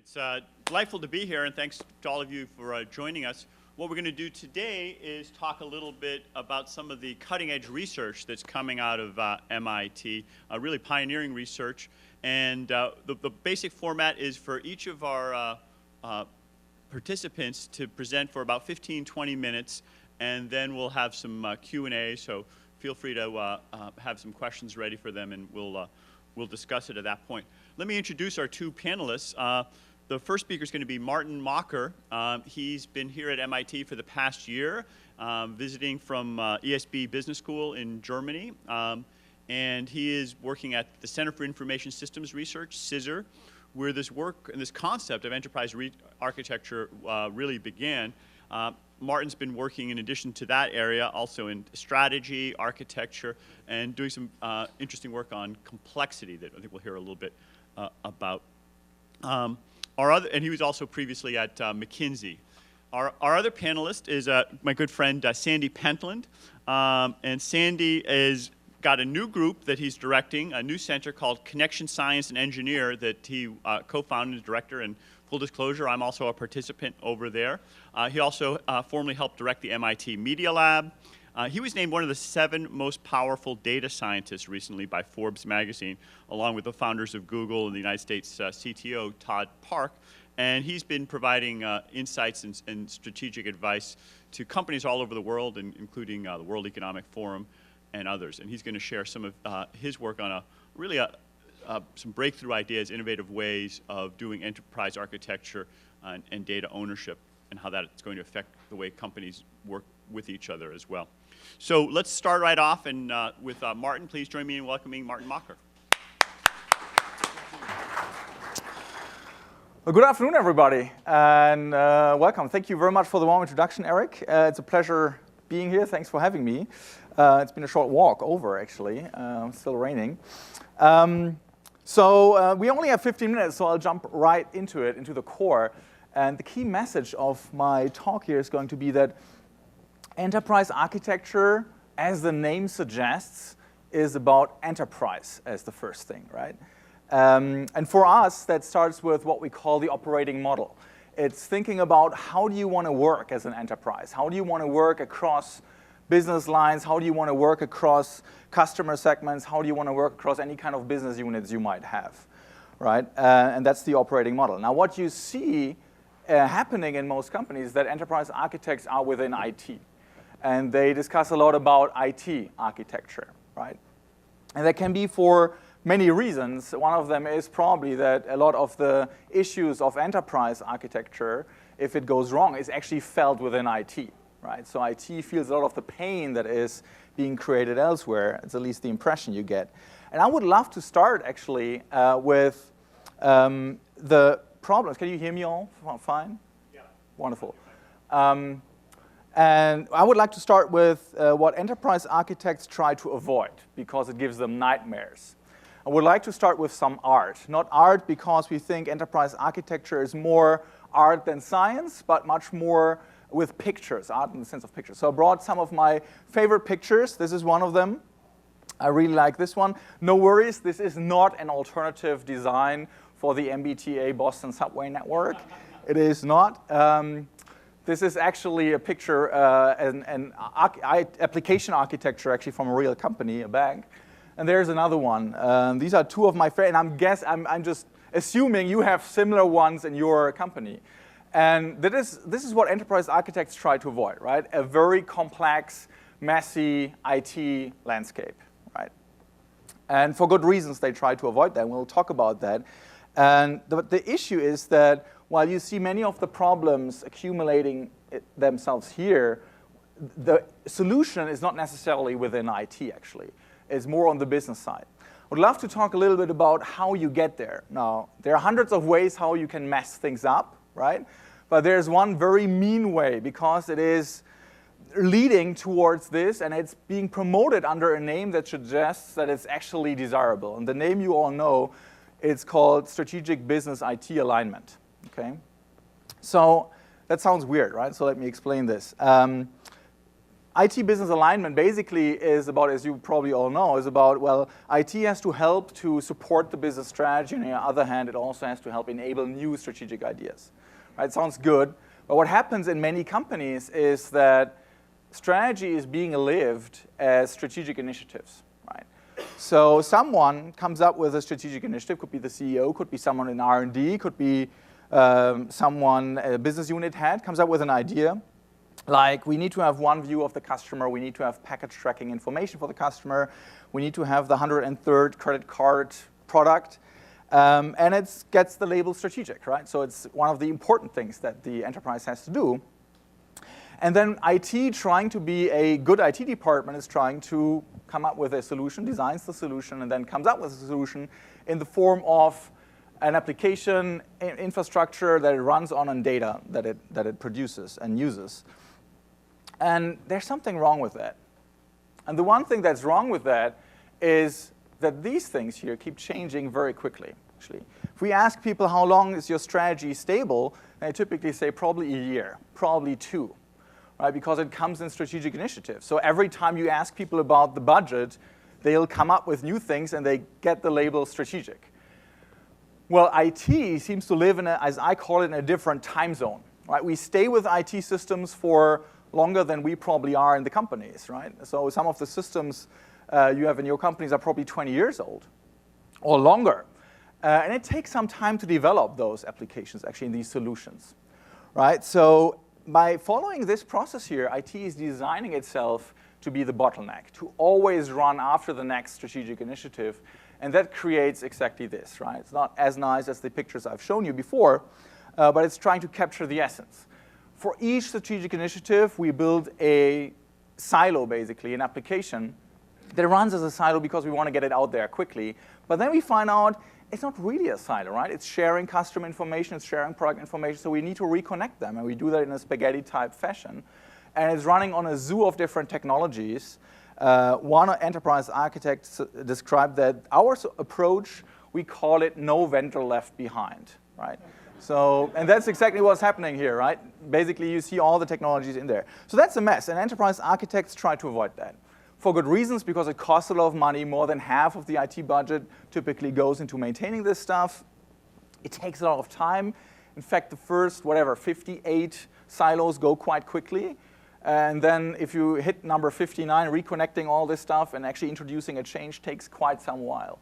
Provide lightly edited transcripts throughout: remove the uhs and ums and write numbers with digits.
It's delightful to be here, and thanks to all of you for joining us. What we're going to do today is talk a little bit about some of the cutting-edge research that's coming out of MIT, really pioneering research. And the basic format is for each of our participants to present for about 15-20 minutes, and then we'll have some Q&A, so feel free to have some questions ready for them, and we'll discuss it at that point. Let me introduce our two panelists. The first speaker is going to be Martin Macher. He's been here at MIT for the past year, visiting from ESB Business School in Germany. And he is working at the Center for Information Systems Research, CISR, where this work and this concept of enterprise architecture really began. Martin's been working, in addition to that area, also in strategy, architecture, and doing some interesting work on complexity that I think we'll hear a little bit about. And he was also previously at McKinsey. Our other panelist is my good friend Sandy Pentland. And Sandy has got a new group that he's directing, a new center called Connection Science and Engineer that he co-founded as director. And full disclosure, I'm also a participant over there. He also formerly helped direct the MIT Media Lab. He was named one of the 7 most powerful data scientists recently by Forbes magazine, along with the founders of Google and the United States CTO, Todd Park. And he's been providing insights and strategic advice to companies all over the world, including the World Economic Forum and others. And he's going to share some of his work on some breakthrough ideas, innovative ways of doing enterprise architecture and data ownership, and how that's going to affect the way companies work with each other as well. So let's start right off and with Martin. Please join me in welcoming Martin Macher. Well, good afternoon, everybody, and welcome. Thank you very much for the warm introduction, Erik. It's a pleasure being here. Thanks for having me. It's been a short walk over, actually. Still raining. So we only have 15 minutes, so I'll jump right into it, into the core. And the key message of my talk here is going to be that enterprise architecture, as the name suggests, is about enterprise as the first thing, right? And for us, that starts with what we call the operating model. It's thinking about how do you want to work as an enterprise? How do you want to work across business lines? How do you want to work across customer segments? How do you want to work across any kind of business units you might have, right? And that's the operating model. Now, what you see happening in most companies is that enterprise architects are within IT. And they discuss a lot about IT architecture, right? And that can be for many reasons. One of them is probably that a lot of the issues of enterprise architecture, if it goes wrong, is actually felt within IT, right? So IT feels a lot of the pain that is being created elsewhere. It's at least the impression you get. And I would love to start, actually, with the problems. Can you hear me all fine? Yeah. Wonderful. And I would like to start with what enterprise architects try to avoid, because it gives them nightmares. I would like to start with some art. Not art because we think enterprise architecture is more art than science, but much more with pictures, art in the sense of pictures. So I brought some of my favorite pictures. This is one of them. I really like this one. No worries, this is not an alternative design for the MBTA Boston subway network. It is not. This is actually a picture, an application architecture actually from a real company, a bank. And there's another one. These are 2 of my favorites, and I'm just assuming you have similar ones in your company. And this is what enterprise architects try to avoid, right? A very complex, messy IT landscape, right? And for good reasons they try to avoid that. We'll talk about that. And the issue is that while you see many of the problems accumulating themselves here, the solution is not necessarily within IT, actually. It's more on the business side. I would love to talk a little bit about how you get there. Now, there are hundreds of ways how you can mess things up, right? But there's one very mean way, because it is leading towards this, and it's being promoted under a name that suggests that it's actually desirable. And the name you all know, it's called Strategic Business IT Alignment. Okay, so that sounds weird, right? So let me explain this. IT business alignment basically is about, as you probably all know, is about, well, IT has to help to support the business strategy, and on the other hand, it also has to help enable new strategic ideas. Right? Sounds good, but what happens in many companies is that strategy is being lived as strategic initiatives. Right? So someone comes up with a strategic initiative, could be the CEO, could be someone in R&D, could be someone, a business unit head, comes up with an idea. Like, we need to have one view of the customer, we need to have package tracking information for the customer, we need to have the 103rd credit card product, and it gets the label strategic, right? So it's one of the important things that the enterprise has to do. And then IT, trying to be a good IT department, is trying to come up with a solution, designs the solution, and then comes up with a solution in the form of an application infrastructure that it runs on and data that it produces and uses. And there's something wrong with that. And the one thing that's wrong with that is that these things here keep changing very quickly, actually. If we ask people how long is your strategy stable, they typically say probably a year, probably 2, right? Because it comes in strategic initiatives. So every time you ask people about the budget, they'll come up with new things and they get the label strategic. Well, IT seems to live in a, as I call it, in a different time zone, right? We stay with IT systems for longer than we probably are in the companies, right? So some of the systems you have in your companies are probably 20 years old or longer. And it takes some time to develop those applications, actually, in these solutions, right? So by following this process here, IT is designing itself to be the bottleneck, to always run after the next strategic initiative. And that creates exactly this, right? It's not as nice as the pictures I've shown you before, but it's trying to capture the essence. For each strategic initiative, we build a silo, basically, an application that runs as a silo because we want to get it out there quickly. But then we find out it's not really a silo, right? It's sharing customer information, it's sharing product information, so we need to reconnect them, and we do that in a spaghetti-type fashion. And it's running on a zoo of different technologies. One enterprise architect described that our approach, we call it no vendor left behind, right? So, and that's exactly what's happening here, right? Basically, you see all the technologies in there. So that's a mess, and enterprise architects try to avoid that. For good reasons, because it costs a lot of money. More than half of the IT budget typically goes into maintaining this stuff. It takes a lot of time. In fact, the first, 58 silos go quite quickly. And then if you hit number 59, reconnecting all this stuff and actually introducing a change takes quite some while.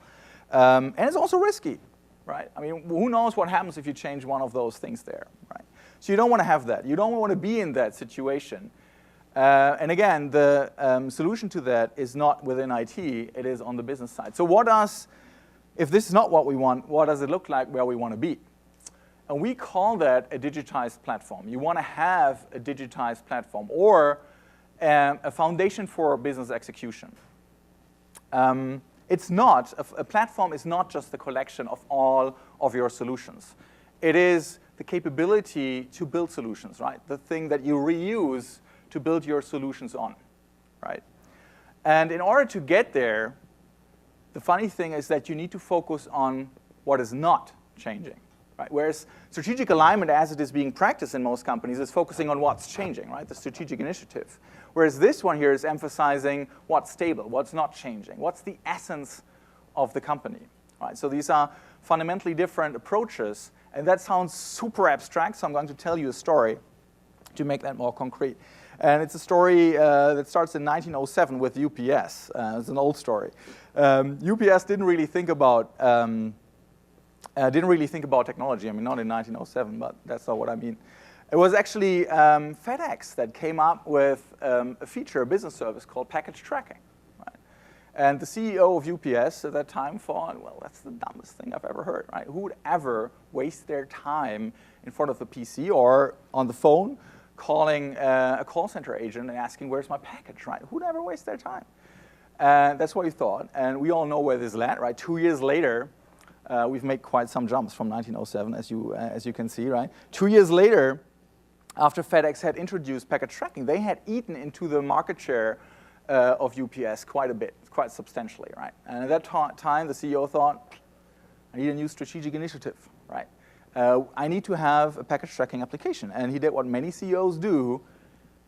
And it's also risky. Right? I mean, who knows what happens if you change one of those things there, right? So you don't want to have that. You don't want to be in that situation. And again, the solution to that is not within IT, it is on the business side. So if this is not what we want, what does it look like where we want to be? And we call that a digitized platform. You want to have a digitized platform or a foundation for business execution. It's not, a platform is not just the collection of all of your solutions. It is the capability to build solutions, right? The thing that you reuse to build your solutions on, right? And in order to get there, the funny thing is that you need to focus on what is not changing, right? Whereas strategic alignment, as it is being practiced in most companies, is focusing on what's changing, right? The strategic initiative. Whereas this one here is emphasizing what's stable, what's not changing, what's the essence of the company, right? So these are fundamentally different approaches, and that sounds super abstract, so I'm going to tell you a story to make that more concrete. And it's a story that starts in 1907 with UPS. It's an old story. UPS didn't really think about technology. I mean, not in 1907, but that's not what I mean. It was actually FedEx that came up with a feature, a business service called package tracking. Right? And the CEO of UPS at that time thought, well, that's the dumbest thing I've ever heard. Right? Who would ever waste their time in front of the PC or on the phone calling a call center agent and asking, where's my package? Right? Who'd ever waste their time? And that's what he thought. And we all know where this led. Right? 2 years later, we've made quite some jumps from 1907, as you can see. Right? 2 years later, after FedEx had introduced package tracking, they had eaten into the market share of UPS quite a bit, quite substantially, right? And at that time, the CEO thought, I need a new strategic initiative, right? I need to have a package tracking application. And he did what many CEOs do.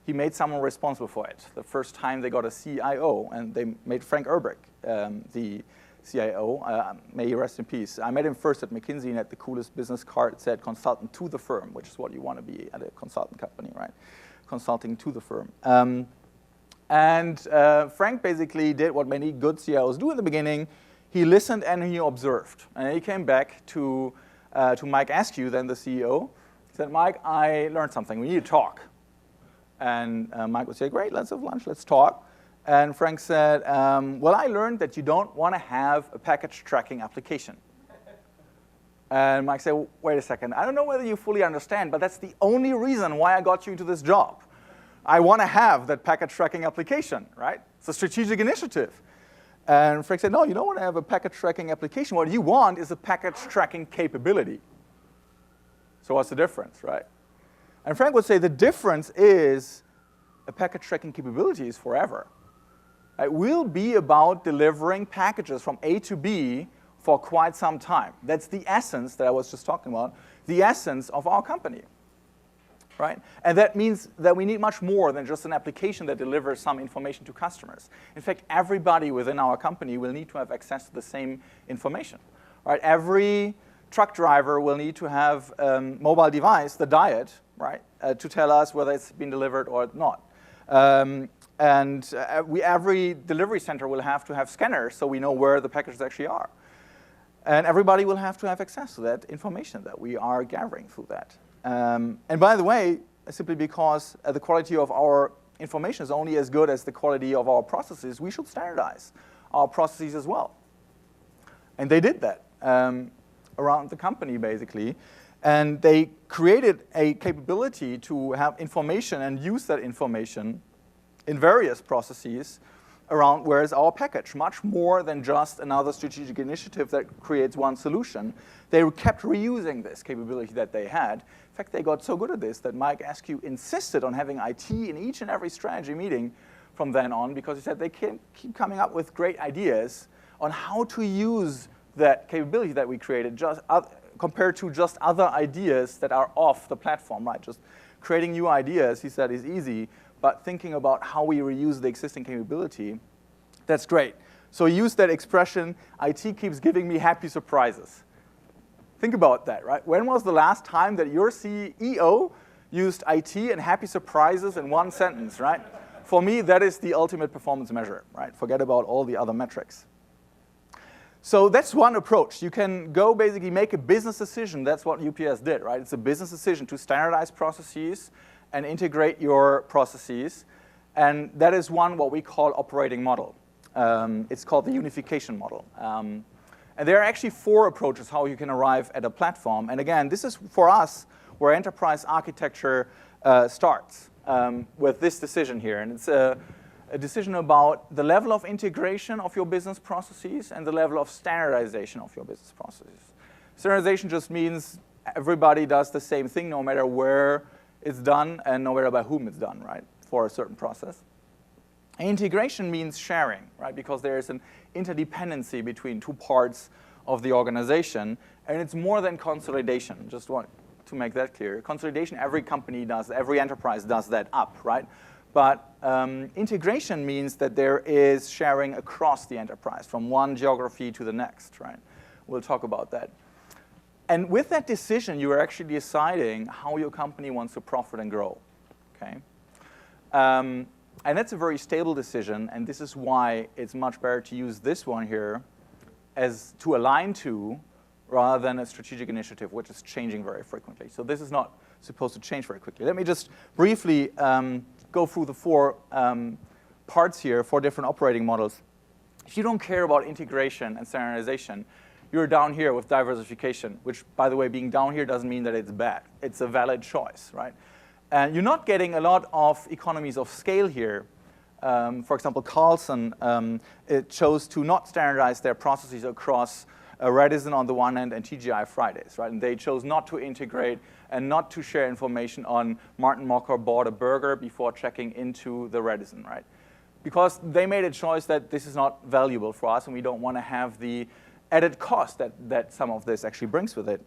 he made someone responsible for it. The first time they got a CIO, and they made Frank Erik the CIO. May he rest in peace. I met him first at McKinsey and had the coolest business card. It said consultant to the firm, which is what you want to be at a consultant company, right? Consulting to the firm. Frank basically did what many good CIOs do in the beginning. He listened and he observed. And he came back to Mike Askew, then the CEO. He said, Mike, I learned something. We need to talk. And Mike would say, great, let's have lunch, let's talk. And Frank said, well, I learned that you don't want to have a package tracking application. And Mike said, well, wait a second. I don't know whether you fully understand, but that's the only reason why I got you into this job. I want to have that package tracking application, right? It's a strategic initiative. And Frank said, no, you don't want to have a package tracking application. What you want is a package tracking capability. So what's the difference, right? And Frank would say the difference is a package tracking capability is forever. It will be about delivering packages from A to B for quite some time. That's the essence that I was just talking about, the essence of our company, right? And that means that we need much more than just an application that delivers some information to customers. In fact, everybody within our company will need to have access to the same information, right? Every truck driver will need to have a mobile device, the diet, right, to tell us whether it's been delivered or not. Every delivery center will have to have scanners so we know where the packages actually are. And everybody will have to have access to that information that we are gathering through that. And by the way, simply because the quality of our information is only as good as the quality of our processes, we should standardize our processes as well. And they did that around the company, basically. And they created a capability to have information and use that information in various processes around where is our package, much more than just another strategic initiative that creates one solution. They kept reusing this capability that they had. In fact, they got so good at this that Mike Askew insisted on having IT in each and every strategy meeting from then on, because he said they keep coming up with great ideas on how to use that capability that we created compared to just other ideas that are off the platform, right? Just creating new ideas, he said, is easy, but thinking about how we reuse the existing capability, that's great. So he used that expression, IT keeps giving me happy surprises. Think about that, right? When was the last time that your CEO used IT and happy surprises in one sentence, right? For me, that is the ultimate performance measure, right? Forget about all the other metrics. So that's one approach. You can go basically make a business decision. That's what UPS did, right? It's a business decision to standardize processes and integrate your processes. And that is one what we call operating model. It's called the unification model. And there are actually 4 approaches how you can arrive at a platform. And again, this is for us where enterprise architecture starts with this decision here. And it's a decision about the level of integration of your business processes and the level of standardization of your business processes. Standardization just means everybody does the same thing no matter where it's done and no matter by whom it's done, right, for a certain process. And integration means sharing, right, because there is an interdependency between 2 parts of the organization, and it's more than consolidation. Just want to make that clear. Consolidation, every company does, every enterprise does that up, right? But integration means that there is sharing across the enterprise, from one geography to the next, right? We'll talk about that. And with that decision, you are actually deciding how your company wants to profit and grow, okay? And that's a very stable decision, and this is why it's much better to use this one here as to align to rather than a strategic initiative, which is changing very frequently. So this is not supposed to change very quickly. Let me just briefly go through the 4 parts here, 4 different operating models. If you don't care about integration and standardization, you're down here with diversification, which, by the way, being down here doesn't mean that it's bad. It's a valid choice, right? And you're not getting a lot of economies of scale here. For example, Carlson chose to not standardize their processes across Redison on the one hand and TGI Fridays, right? And they chose not to integrate and not to share information on Martin Mocker bought a burger before checking into the Redison, right? Because they made a choice that this is not valuable for us and we don't want to have the added cost that some of this actually brings with it.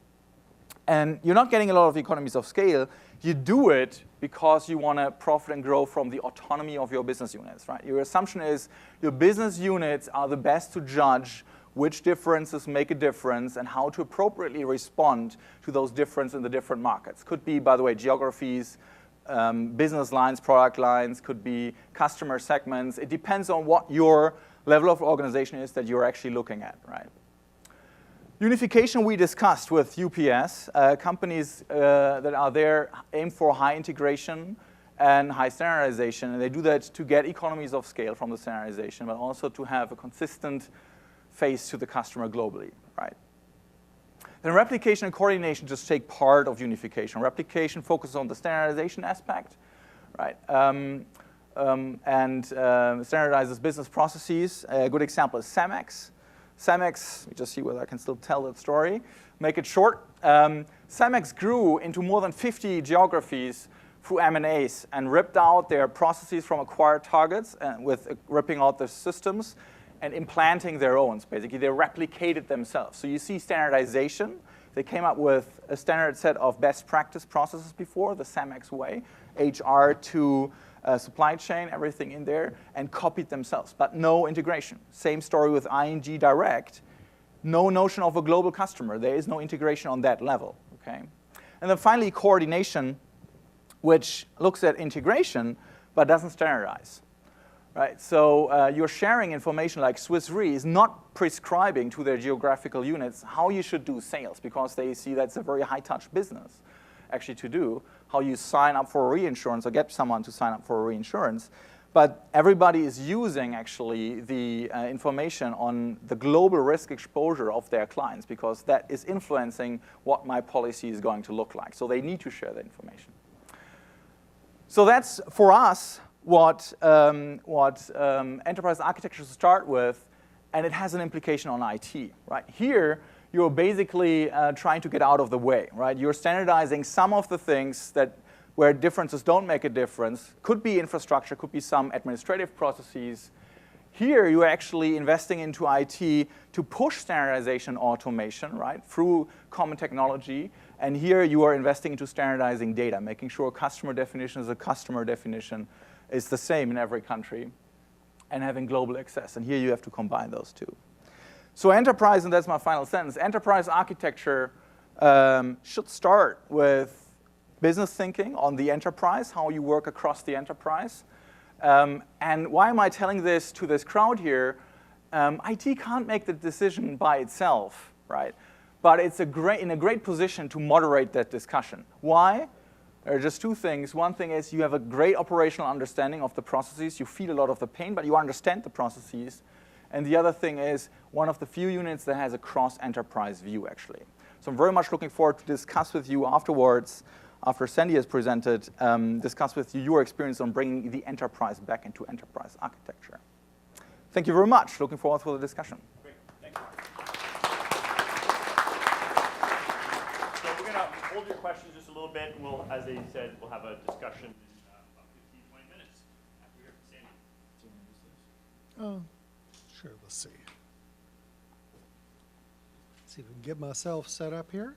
And you're not getting a lot of economies of scale. You do it because you want to profit and grow from the autonomy of your business units, right? Your assumption is your business units are the best to judge which differences make a difference and how to appropriately respond to those differences in the different markets. Could be, by the way, geographies, business lines, product lines, could be customer segments. It depends on what your level of organization is that you're actually looking at, right? Unification we discussed with UPS. Companies that are there aim for high integration and high standardization, and they do that to get economies of scale from the standardization, but also to have a consistent face to the customer globally, right? Then replication and coordination just take part of unification. Replication focuses on the standardization aspect, right? And standardizes business processes. A good example is Samex. Samex, let me just see whether I can still tell that story. Make it short. Samex grew into more than 50 geographies through M&As and ripped out their processes from acquired targets with ripping out the systems and implanting their own. Basically, they replicated themselves. So you see standardization. They came up with a standard set of best practice processes before, the Samex way, HR to supply chain, everything in there, and copied themselves, but no integration. Same story with ING Direct. No notion of a global customer. There is no integration on that level, okay? And then finally, coordination, which looks at integration, but doesn't standardize, right? So you're sharing information like Swiss Re is not prescribing to their geographical units how you should do sales, because they see that's a very high-touch business, actually, to do, how you sign up for a reinsurance or get someone to sign up for a reinsurance. But everybody is using, actually, the information on the global risk exposure of their clients, because that is influencing what my policy is going to look like. So they need to share the information. So that's, for us, what enterprise architecture start with, and it has an implication on IT, right? Here, you're basically trying to get out of the way, right? You're standardizing some of the things that where differences don't make a difference. Could be infrastructure, could be some administrative processes. Here, you're actually investing into IT to push standardization automation, right, through common technology. And here, you are investing into standardizing data, making sure customer definition is a customer definition is the same in every country, and having global access. And here, you have to combine those two. So enterprise, and that's my final sentence, enterprise architecture should start with business thinking on the enterprise, how you work across the enterprise. And why am I telling this to this crowd here? IT can't make the decision by itself, right? But it's in a great position to moderate that discussion. Why? There are just two things. One thing is you have a great operational understanding of the processes. You feel a lot of the pain, but you understand the processes. And the other thing is one of the few units that has a cross-enterprise view, actually. So I'm very much looking forward to discuss with you afterwards, after Sandy has presented, discuss with you your experience on bringing the enterprise back into enterprise architecture. Thank you very much. Looking forward to the discussion. Great. Thank you. So we're going to hold your questions just a little bit, and we'll, as they said, we'll have a discussion in about 15, 20 minutes after we hear from Sandy. Sure, let's see. See if we can get myself set up here.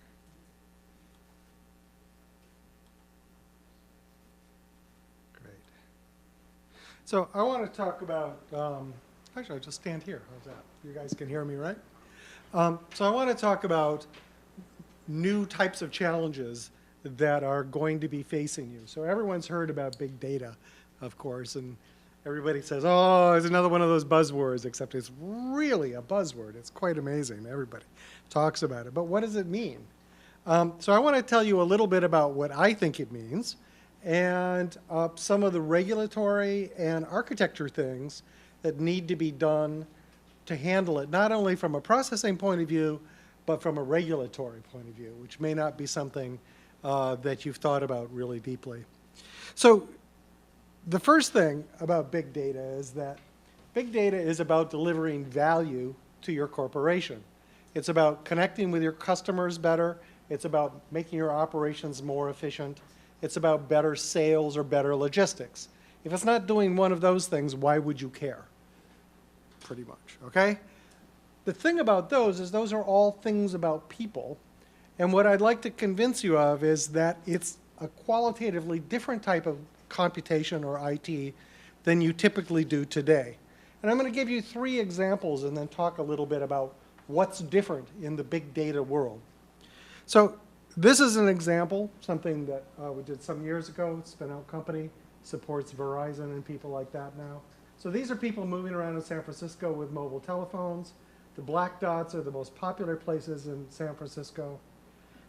Great. So I want to talk about, actually I'll just stand here. How's that? You guys can hear me, right? So I want to talk about new types of challenges that are going to be facing you. So everyone's heard about big data, of course, and everybody says, oh, it's another one of those buzzwords, except it's really a buzzword. It's quite amazing. Everybody talks about it. But what does it mean? So I want to tell you a little bit about what I think it means and some of the regulatory and architecture things that need to be done to handle it, not only from a processing point of view, but from a regulatory point of view, which may not be something that you've thought about really deeply. So the first thing about big data is that big data is about delivering value to your corporation. It's about connecting with your customers better. It's about making your operations more efficient. It's about better sales or better logistics. If it's not doing one of those things, why would you care? Pretty much, okay? The thing about those is those are all things about people, And what I'd like to convince you of is that it's a qualitatively different type of computation or IT than you typically do today. And I'm going to give you 3 examples and then talk a little bit about what's different in the big data world. So this is an example, something that we did some years ago, spin-out company, supports Verizon and people like that now. So these are people moving around in San Francisco with mobile telephones. The black dots are the most popular places in San Francisco.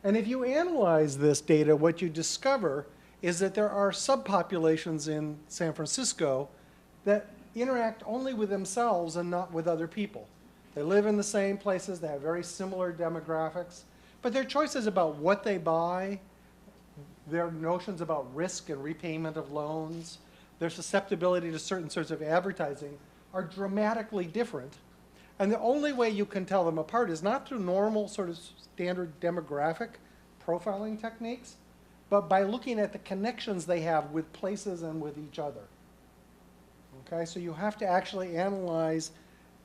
And if you analyze this data, what you discover is that there are subpopulations in San Francisco that interact only with themselves and not with other people. They live in the same places, they have very similar demographics, but their choices about what they buy, their notions about risk and repayment of loans, their susceptibility to certain sorts of advertising are dramatically different. And the only way you can tell them apart is not through normal sort of standard demographic profiling techniques, but by looking at the connections they have with places and with each other. Okay, so you have to actually analyze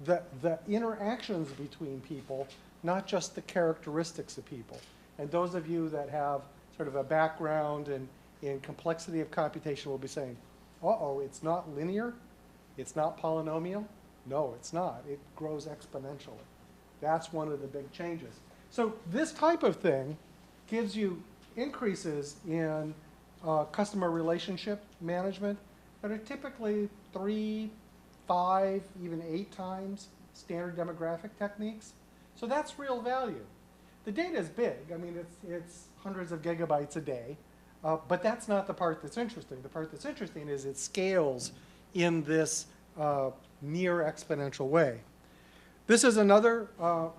the interactions between people, not just the characteristics of people. And those of you that have sort of a background in complexity of computation will be saying, uh-oh, it's not linear, it's not polynomial. No, it's not. It grows exponentially. That's one of the big changes. So this type of thing gives you increases in customer relationship management that are typically 3, 5, even 8 times standard demographic techniques. So that's real value. The data is big. I mean, it's hundreds of gigabytes a day. But that's not the part that's interesting. The part that's interesting is it scales in this near exponential way. This is another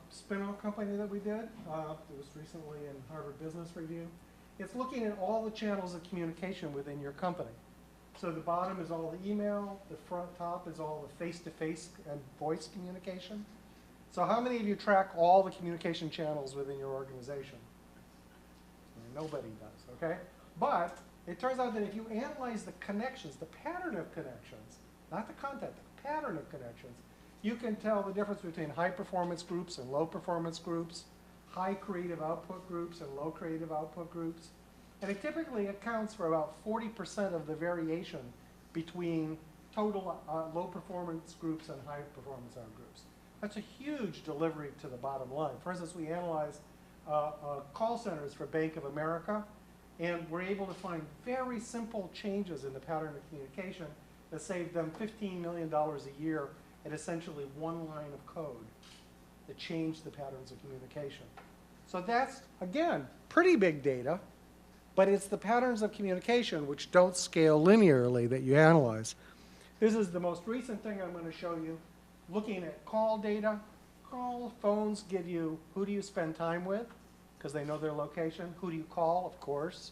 spin-off company that we did. It was recently in Harvard Business Review. It's looking at all the channels of communication within your company. So the bottom is all the email, the front top is all the face-to-face and voice communication. So how many of you track all the communication channels within your organization? Nobody does, okay? But it turns out that if you analyze the connections, the pattern of connections, not the content, the pattern of connections, you can tell the difference between high performance groups and low performance groups, high creative output groups and low creative output groups. And it typically accounts for about 40% of the variation between total low performance groups and high performance groups. That's a huge delivery to the bottom line. For instance, we analyzed call centers for Bank of America, and we're able to find very simple changes in the pattern of communication that saved them $15 million a year at essentially 1 line of code that changed the patterns of communication. So that's, again, pretty big data, but it's the patterns of communication which don't scale linearly that you analyze. This is the most recent thing I'm going to show you. Looking at call data, call phones give you who do you spend time with, because they know their location. Who do you call, of course.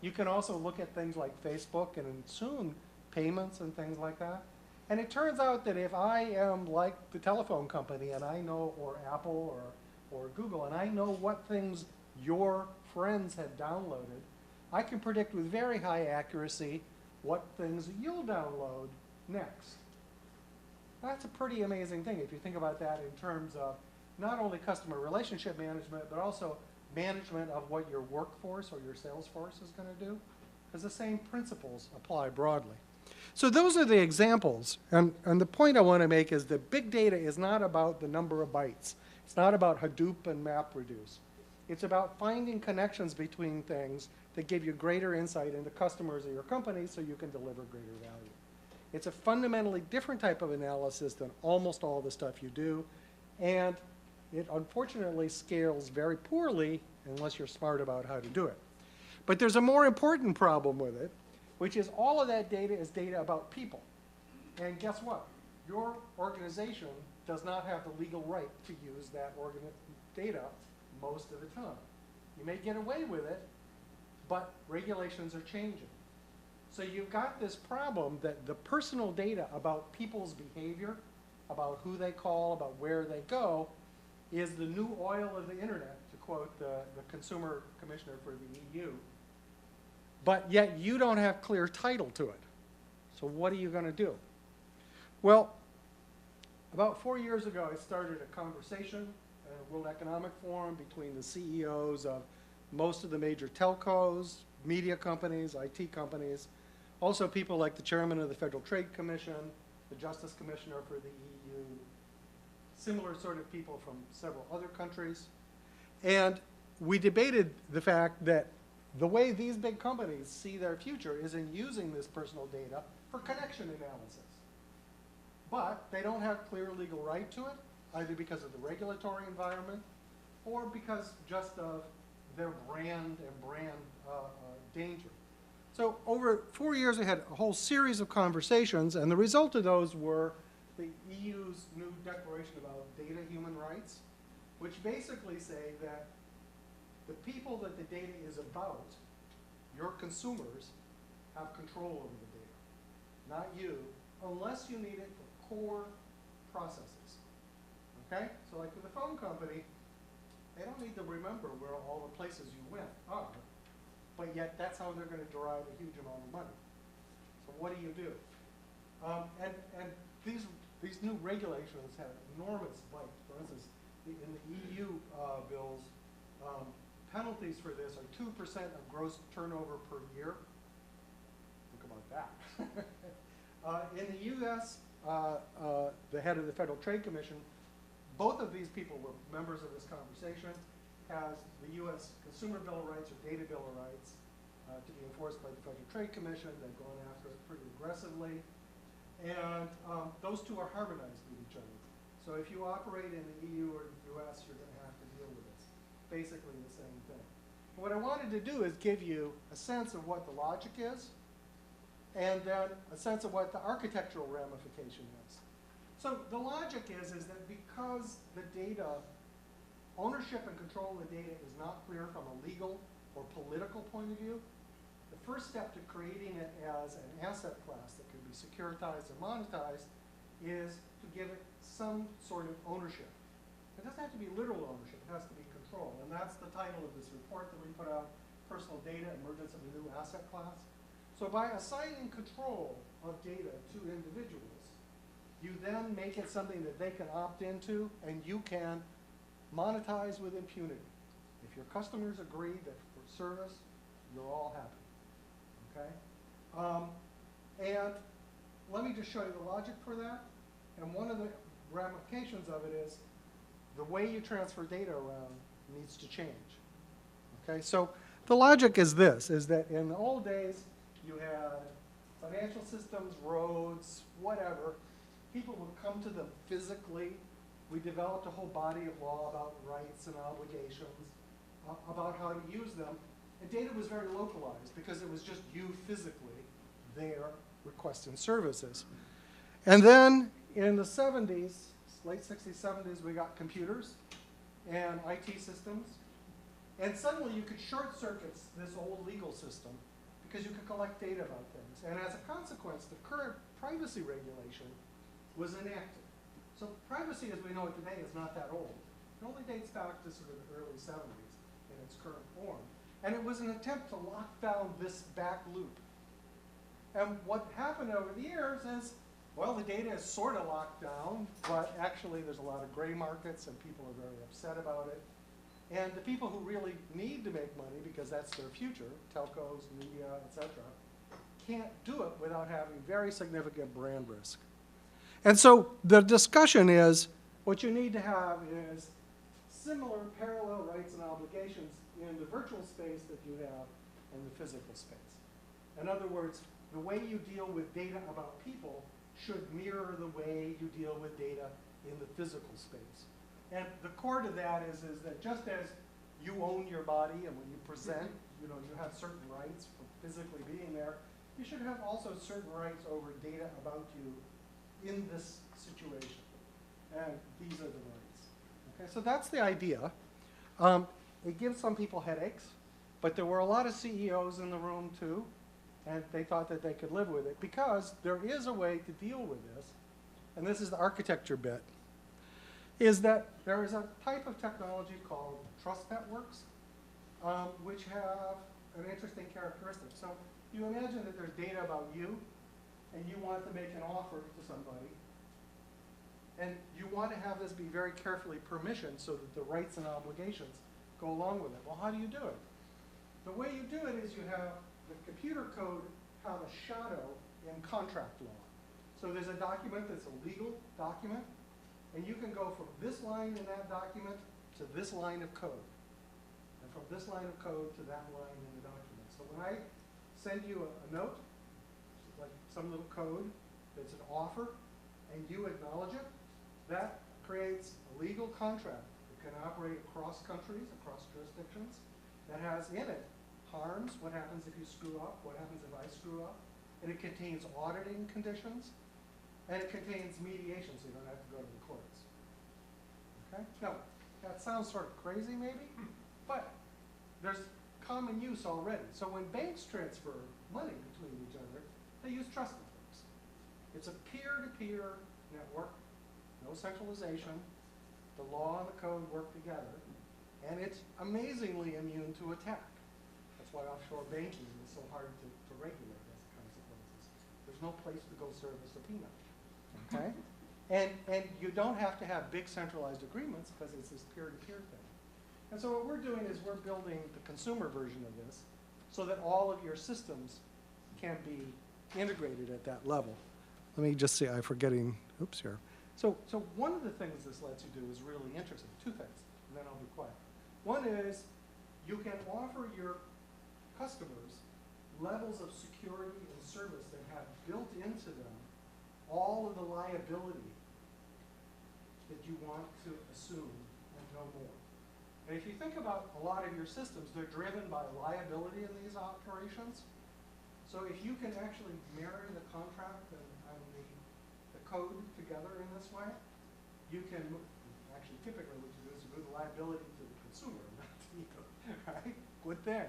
You can also look at things like Facebook and soon payments and things like that. And it turns out that if I am like the telephone company and I know, or Apple or Google, and I know what things your friends have downloaded, I can predict with very high accuracy what things you'll download next. That's a pretty amazing thing if you think about that in terms of not only customer relationship management, but also management of what your workforce or your sales force is going to do, because the same principles apply broadly. So those are the examples, and the point I want to make is that big data is not about the number of bytes. It's not about Hadoop and MapReduce. It's about finding connections between things that give you greater insight into customers of your company so you can deliver greater value. It's a fundamentally different type of analysis than almost all the stuff you do, and it unfortunately scales very poorly unless you're smart about how to do it. But there's a more important problem with it, which is all of that data is data about people. And guess what? Your organization does not have the legal right to use that data most of the time. You may get away with it, but regulations are changing. So you've got this problem that the personal data about people's behavior, about who they call, about where they go, is the new oil of the internet, to quote the consumer commissioner for the EU. But yet you don't have clear title to it. So what are you going to do? Well, about 4 years ago, I started a conversation World Economic Forum, between the CEOs of most of the major telcos, media companies, IT companies, also people like the chairman of the Federal Trade Commission, the Justice Commissioner for the EU, similar sort of people from several other countries. And we debated the fact that the way these big companies see their future is in using this personal data for connection analysis. But they don't have clear legal right to it, either because of the regulatory environment or because just of their brand and brand danger. So over 4 years, we had a whole series of conversations, and the result of those were the EU's new declaration about data human rights, which basically say that the people that the data is about, your consumers, have control over the data, not you, unless you need it for core processes. Okay? So like with the phone company, they don't need to remember where all the places you went are, but yet that's how they're going to derive a huge amount of money. So what do you do? And these new regulations have enormous bite. For instance, in the EU bills, penalties for this are 2% of gross turnover per year. Think about that. In the US, the head of the Federal Trade Commission, both of these people were members of this conversation, has the US Consumer Bill of Rights or Data Bill of Rights to be enforced by the Federal Trade Commission. They've gone after it pretty aggressively. And those two are harmonized with each other. So if you operate in the EU or the US, you're going to have to deal with this. Basically the same thing. What I wanted to do is give you a sense of what the logic is, and then a sense of what the architectural ramification is. So the logic is that because the data, ownership and control of the data is not clear from a legal or political point of view, the first step to creating it as an asset class that can be securitized and monetized is to give it some sort of ownership. It doesn't have to be literal ownership, it has to be control. And that's the title of this report that we put out, Personal Data, Emergence of a New Asset Class. So by assigning control of data to individuals, you then make it something that they can opt into and you can monetize with impunity. If your customers agree that for service, you're all happy. Okay? And let me just show you the logic for that. And one of the ramifications of it is the way you transfer data around needs to change. Okay? So the logic is this, is that in the old days, you had financial systems, roads, whatever. People would come to them physically. We developed a whole body of law about rights and obligations, about how to use them. And data was very localized because it was just you physically there requesting services. And then in the 70s, late 60s, 70s, we got computers and IT systems. And suddenly you could short circuit this old legal system because you could collect data about things. And as a consequence, the current privacy regulation was enacted. So privacy as we know it today is not that old. It only dates back to sort of the early 70s in its current form. And it was an attempt to lock down this back loop. And what happened over the years is, well, the data is sort of locked down, but actually there's a lot of gray markets and people are very upset about it. And the people who really need to make money, because that's their future, telcos, media, etc., can't do it without having very significant brand risk. And so the discussion is, what you need to have is similar parallel rights and obligations in the virtual space that you have in the physical space. In other words, the way you deal with data about people should mirror the way you deal with data in the physical space. And the core to that is that just as you own your body and when you present, you have certain rights for physically being there, you should have also certain rights over data about you in this situation. And these are the rights. Okay, so that's the idea. It gives some people headaches, but there were a lot of CEOs in the room too, and they thought that they could live with it because there is a way to deal with this, and this is the architecture bit, is that there is a type of technology called trust networks, which have an interesting characteristic. So you imagine that there's data about you, and you want to make an offer to somebody, And you want to have this be very carefully permissioned so that the rights and obligations go along with it. Well, how do you do it? The way you do it is you have the computer code have a shadow in contract law. So there's a document that's a legal document, and you can go from this line in that document to this line of code, and from this line of code to that line in the document. So when I send you a note, like some little code that's an offer, and you acknowledge it, that creates a legal contract that can operate across countries, across jurisdictions, that has in it harms, what happens if you screw up, what happens if I screw up, and it contains auditing conditions, and it contains mediation, so you don't have to go to the courts. Okay? Now, that sounds sort of crazy maybe, but there's common use already. So when banks transfer money between each other, they use trust networks. It's a peer-to-peer network, no centralization. The law and the code work together, and it's amazingly immune to attack. That's why offshore banking is so hard to regulate as a consequence. There's no place to go serve a subpoena. Okay? And you don't have to have big centralized agreements because it's this peer-to-peer thing. And so what we're doing is we're building the consumer version of this so that all of your systems can be integrated at that level. Let me just see, I'm forgetting, oops here. So one of the things this lets you do is really interesting. Two things, and then I'll be quiet. One is you can offer your customers levels of security and service that have built into them all of the liability that you want to assume and no more. And if you think about a lot of your systems, they're driven by liability in these operations. So if you can actually marry the contract and the code together in this way, you can actually typically what you do is move the liability to the consumer, not to you, right? Good thing.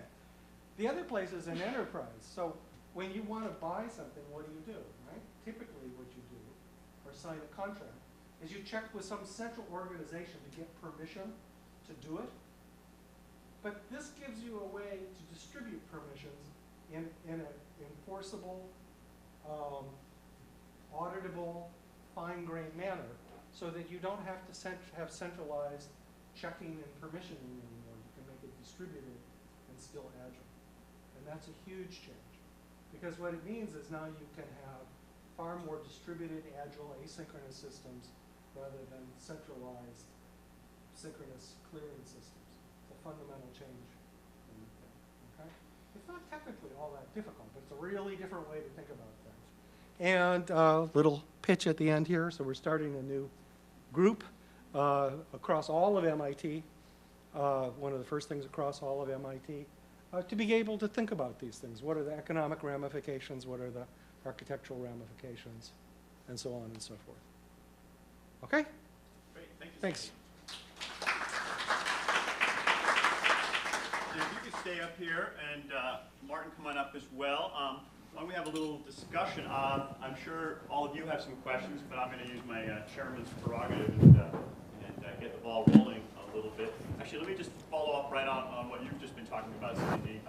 The other place is an enterprise. So when you want to buy something, what do? Right? Typically what you do, or sign a contract, is you check with some central organization to get permission to do it. But this gives you a way to distribute permissions in an enforceable, auditable, fine-grained manner so that you don't have to have centralized checking and permissioning anymore. You can make it distributed and still agile. And that's a huge change. Because what it means is now you can have far more distributed, agile, asynchronous systems rather than centralized, synchronous clearing systems. It's a fundamental change in the thing. Okay? It's not technically all that difficult, but it's a really different way to think about things. And little pitch at the end here. So we're starting a new group across all of MIT. One of the first things across all of MIT to be able to think about these things. What are the economic ramifications? What are the architectural ramifications? And so on and so forth. Okay? Great, thank you. Thanks. If you could stay up here, and Martin, come on up as well. Why don't we have a little discussion? I'm sure all of you have some questions, but I'm going to use my chairman's prerogative and get the ball rolling a little bit. Actually, let me just follow up right on what you've just been talking about, Cindy.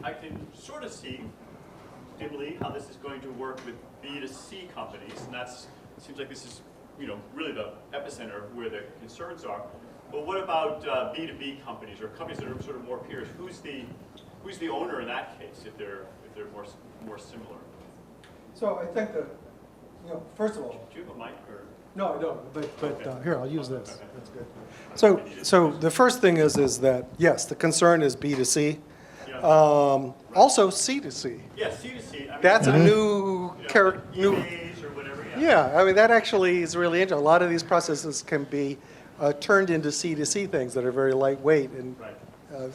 I can sort of see dimly how this is going to work with B2C companies, and it seems like this is, really the epicenter of where the concerns are. But what about B2B companies or companies that are sort of more peers? Who's the owner in that case if they're more similar? So I think that, first of all, Do you have a mic or? no, I don't. But Okay. here, I'll use Okay, this. okay. That's good. So the first thing is that yes, the concern is B2C. Yeah. Also C2C. Yeah, C2C. I mean, That's a new character. eBays or whatever. Yeah. Yeah, I mean that actually is really interesting. A lot of these processes can be turned into C2C things that are very lightweight, and Right.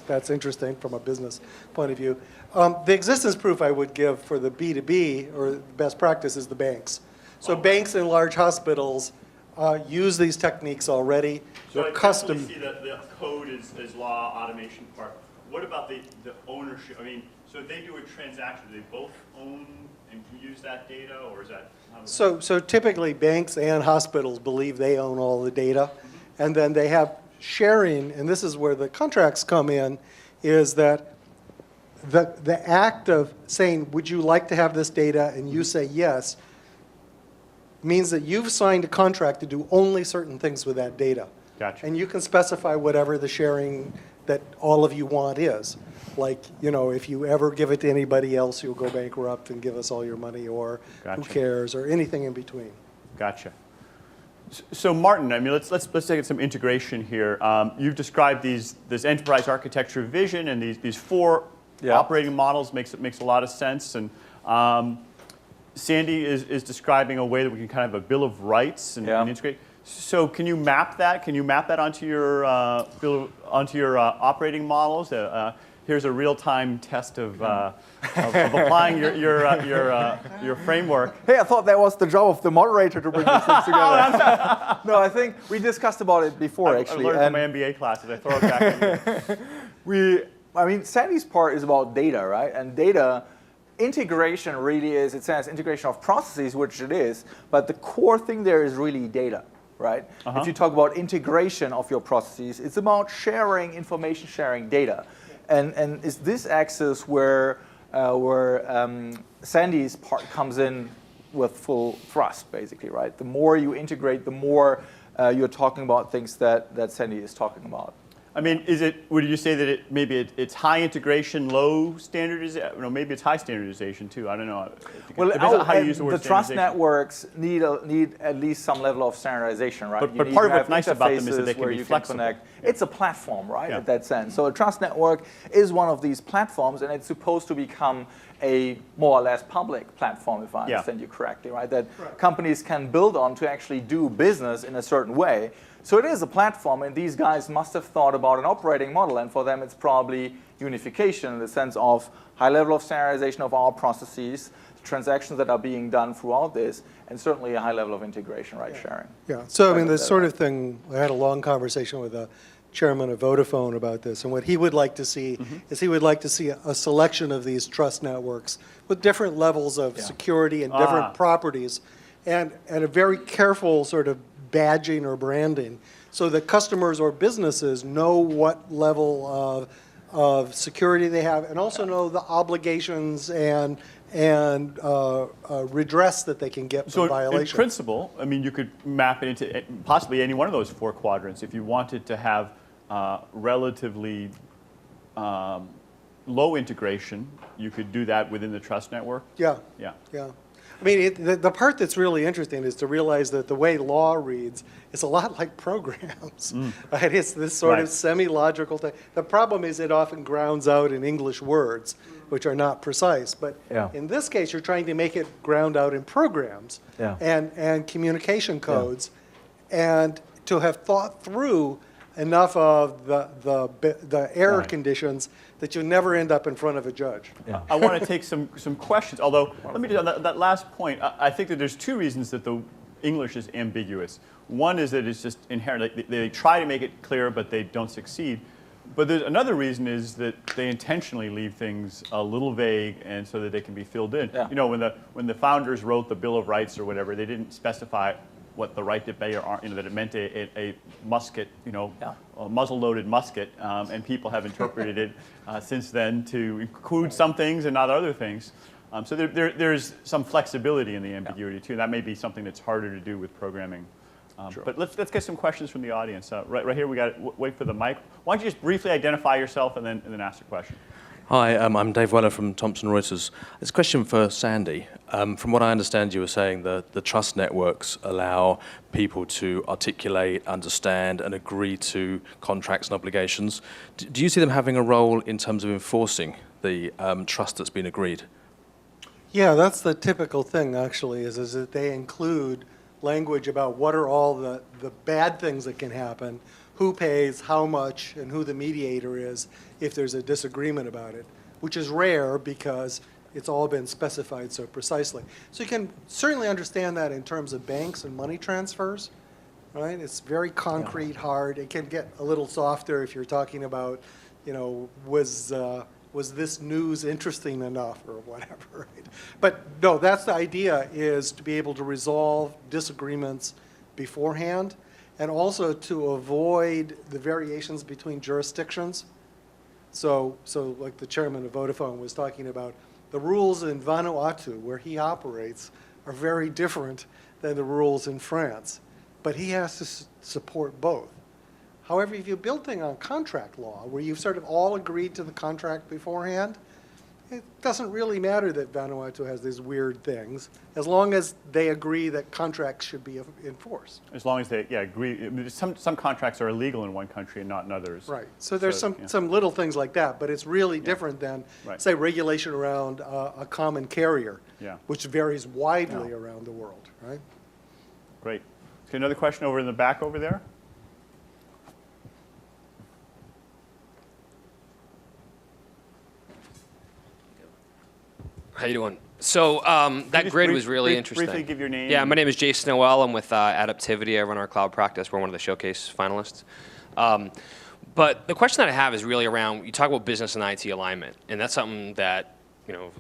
that's interesting from a business point of view. The existence proof I would give for the B2B or best practice is the banks. So banks and large hospitals use these techniques already. So They're I custom. definitely see that the code is law automation part. What about the ownership? I mean, so if they do a transaction, do they both own and can use that data, or is that? How does So typically banks and hospitals believe they own all the data, and then they have sharing, and this is where the contracts come in, is that the act of saying, would you like to have this data, and you say yes, means that you've signed a contract to do only certain things with that data. Gotcha. And you can specify whatever the sharing that all of you want is. Like, you know, if you ever give it to anybody else, you'll go bankrupt and give us all your money, or who Gotcha. cares, or anything in between. Gotcha. So Martin, I mean, let's take some integration here. You've described this enterprise architecture vision and these four operating models makes a lot of sense. And Sandy is describing a way that we can kind of have a bill of rights and integrate. So can you map that? Can you map that onto your operating models? Here's a real-time test of applying your framework. Hey, I thought that was the job of the moderator to bring these things together. No, I think we discussed about it before, actually. I learned from my MBA classes. I throw it back in here. I mean, Sandy's part is about data, right? And data integration really is, it says integration of processes, which it is, but the core thing there is really data, right? If you talk about integration of your processes, it's about sharing information, sharing data. And is this axis where Sandy's part comes in with full thrust, basically, right? The more you integrate, the more you're talking about things that Sandy is talking about. I mean, would you say that it's high integration, low standardization? No, maybe it's high standardization too. I don't know. Well, depends on how you use the word the trust standardization. networks need at least some level of standardization, right? But part of what's nice about them is that they can be flexible. It's a platform, right, in that sense. So a trust network is one of these platforms, and it's supposed to become a more or less public platform, if I understand you correctly, right? That companies can build on to actually do business in a certain way. So it is a platform, and these guys must have thought about an operating model, and for them it's probably unification in the sense of high level of standardization of our processes, transactions that are being done throughout this, and certainly a high level of integration, right, sharing. Yeah, so I mean, this sort of thing, I had a long conversation with the chairman of Vodafone about this, and what he would like to see is he would like to see a selection of these trust networks with different levels of security and different properties, and a very careful sort of badging or branding so that customers or businesses know what level of security they have, and also know the obligations and redress that they can get for violations. In principle, I mean, you could map it into possibly any one of those four quadrants if you wanted to have relatively low integration. You could do that within the trust network. Yeah. I mean, the part that's really interesting is to realize that the way law reads is a lot like programs. Right? It's this sort of semi-logical thing. The problem is it often grounds out in English words, which are not precise. But in this case, you're trying to make it ground out in programs and communication codes, and to have thought through enough of the error conditions that you never end up in front of a judge. I want to take some questions, although let me do that last point. I think that there's two reasons that the English is ambiguous. One is that it's just inherent. They try to make it clear, but they don't succeed. But there's another reason is that they intentionally leave things a little vague, and so that they can be filled in. You know, when the founders wrote the Bill of Rights or whatever, they didn't specify what the right to bear are, that it meant a musket, a muzzle-loaded musket, and people have interpreted it since then to include some things and not other things. So there's some flexibility in the ambiguity too. That may be something that's harder to do with programming. But let's get some questions from the audience. Right here, we got wait for the mic. Why don't you just briefly identify yourself and then ask a question? Hi, I'm Dave Weller from Thomson Reuters. It's a question for Sandy. From what I understand, you were saying that the trust networks allow people to articulate, understand, and agree to contracts and obligations. Do you see them having a role in terms of enforcing the trust that's been agreed? Yeah, that's the typical thing, actually, is that they include language about what are all the bad things that can happen, who pays how much, and who the mediator is if there's a disagreement about it, which is rare because it's all been specified so precisely. So you can certainly understand that in terms of banks and money transfers, right? It's very concrete, hard. It can get a little softer if you're talking about, was this news interesting enough or whatever, right? But no, that's the idea, is to be able to resolve disagreements beforehand, and also to avoid the variations between jurisdictions. So like the chairman of Vodafone was talking about, the rules in Vanuatu, where he operates, are very different than the rules in France. But he has to support both. However, if you build things on contract law, where you've sort of all agreed to the contract beforehand, it doesn't really matter that Vanuatu has these weird things, as long as they agree that contracts should be enforced. As long as they, agree. I mean, some contracts are illegal in one country and not in others. Right. So there's some little things like that, but it's really different than, say, regulation around a common carrier, which varies widely around the world, right? Great. Okay, another question over in the back over there. How you doing? So that grid was really interesting. Briefly give your name. Yeah, my name is Jason Noel. I'm with Adaptivity. I run our cloud practice. We're one of the showcase finalists. But the question that I have is really around, you talk about business and IT alignment, and that's something that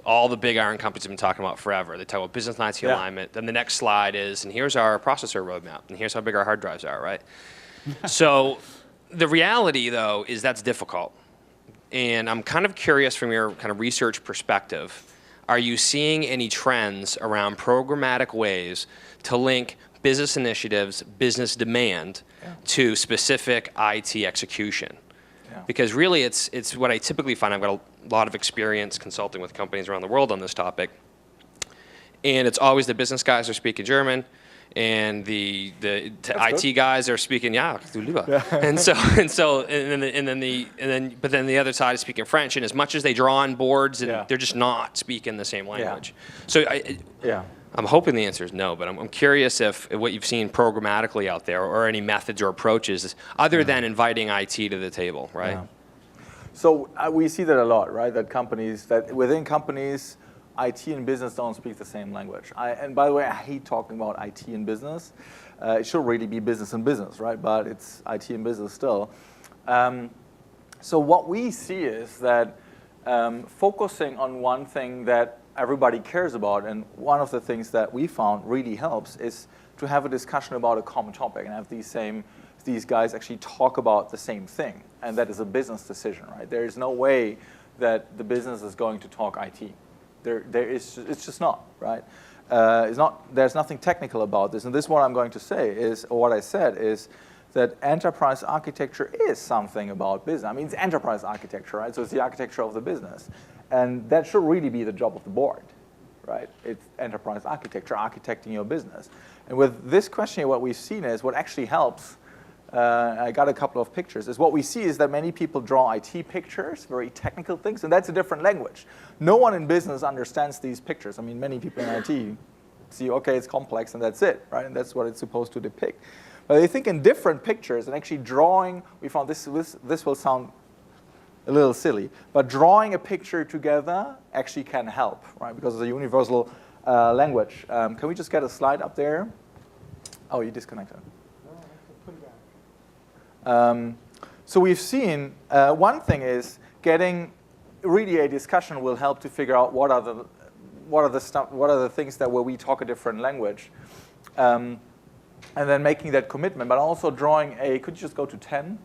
all the big iron companies have been talking about forever. They talk about business and IT alignment. Then the next slide is, and here's our processor roadmap, and here's how big our hard drives are, right? So the reality, though, is that's difficult. And I'm kind of curious from your kind of research perspective, are you seeing any trends around programmatic ways to link business initiatives, business demand, to specific IT execution? Because really it's what I typically find. I've got a lot of experience consulting with companies around the world on this topic. And it's always the business guys are speaking German, and the IT guys are speaking but then the other side is speaking French, and as much as they draw on boards, and they're just not speaking the same language. So I'm hoping the answer is no, but I'm curious if what you've seen programmatically out there, or any methods or approaches other than inviting IT to the table, right? So we see that a lot, right? That within companies, IT and business don't speak the same language. And by the way, I hate talking about IT and business. It should really be business and business, right? But it's IT and business still. So what we see is that focusing on one thing that everybody cares about, and one of the things that we found really helps is to have a discussion about a common topic and have these guys actually talk about the same thing. And that is a business decision, right? There is no way that the business is going to talk IT. It's just not, right? There's nothing technical about this. And this, what I'm going to say is, or what I said is, that enterprise architecture is something about business. I mean, it's enterprise architecture, right? So it's the architecture of the business. And that should really be the job of the board, right? It's enterprise architecture, architecting your business. And with this question here, what we've seen is what actually helps. I got a couple of pictures. What we see is that many people draw IT pictures, very technical things, and that's a different language. No one in business understands these pictures. I mean, many people in IT see, okay, it's complex, and that's it, right? And that's what it's supposed to depict. But they think in different pictures, and actually drawing, we found this will sound a little silly, but drawing a picture together actually can help, right? Because it's a universal language. Can we just get a slide up there? Oh, you disconnected. So we've seen one thing is getting really a discussion will help to figure out what are the things that where we talk a different language, and then making that commitment, but also drawing a. Could you just go to 10?